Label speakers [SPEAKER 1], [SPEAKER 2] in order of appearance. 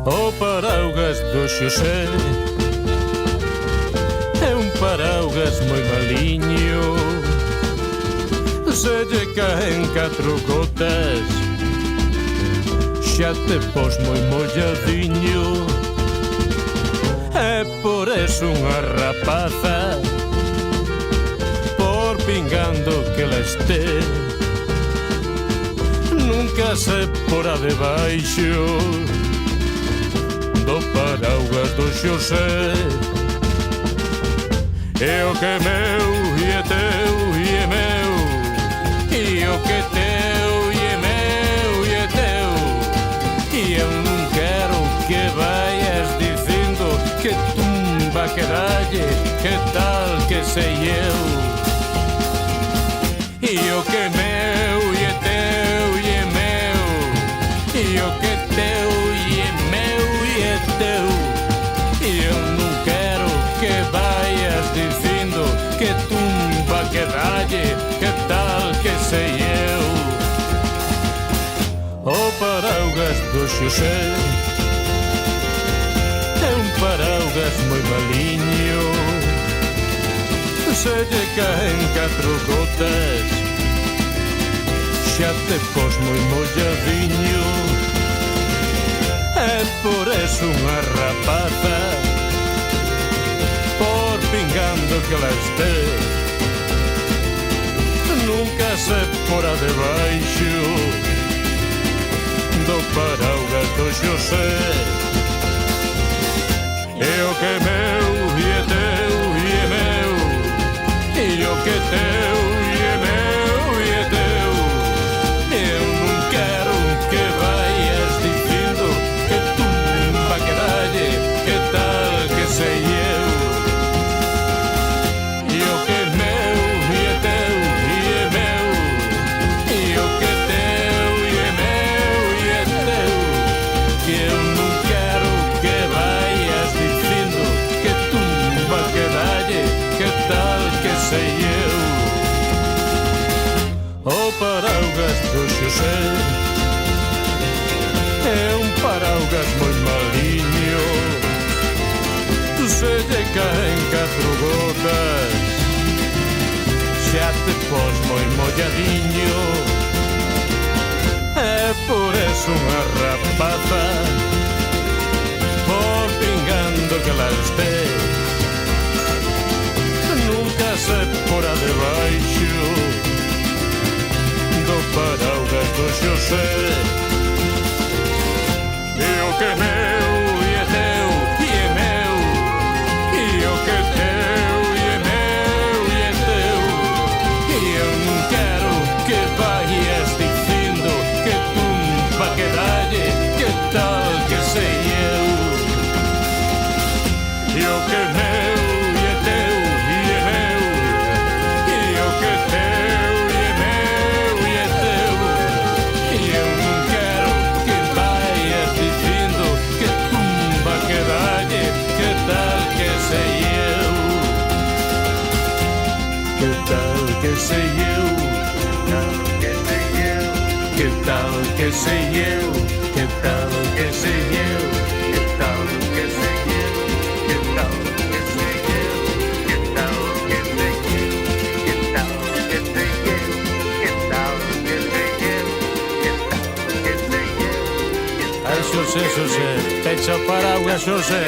[SPEAKER 1] O paraugas do Xosé é un paraugas moi maliño. Se lle caen 4 gotas xa te pos moi molladiño. É por eso unha rapaza, por pingando que la este, nunca se porá debaixo do paraugas do Xosé. E o que é meu e é teu e é meu, e o que é teu e é meu e é teu. E eu non quero que vayas dicindo que tumba que dalle, que tal que sei eu. E o que é meu e é teu e é meu, e o que é teu e é meu e é teu. E eu non quero que vayas dicindo que tumba que dalle, que tal que sei eu. O paraugas do Xosé é un paraugas moi maliño. Se lle caen 4 gotas xa te pos moi molladiño. É por eso unha rapaza, por pingando que la este, nunca se porá debaixo do paraugas do Xosé. E o que é meu e é teu e é meu, e o que é teu e é meu e é teu. Eu non quero que vayas dicindo que tumba que dalle, que tal que sei eu. E o que é meu e é teu e é meu, e o que é teu e é meu e é teu. Que eu non quero que vayas dicindo que tumba que dalle, que tal que sei eu. O paraugas do Xosé é un paraugas moi maliño. Se lle caen 4 gotas xa te pos moi molladiño. É por eso unha rapaza, por pingando que la este, nunca se porá debaixo do paraugas do Xosé. E o que é meu e é teu e é meu, e o que é teu e é meu e é teu. E eu non quero que vayas dicindo que tumba que dalle, que tal que sei eu. E o que é meu e é teu e é meu, e o que é teu e é meu e é teu. E eu non quero que vayas dicindo que tumba que dalle, que tal que sei eu. Que tal que sei eu, que tal que sei eu, que tal que sei eu, que tal que sei eu, que tal que sei eu, que tal que sei eu, que tal que sei eu, que tal que sei eu, que tal que sei eu. Ai, Xosé, Xosé, pecha o paraugas, Xosé.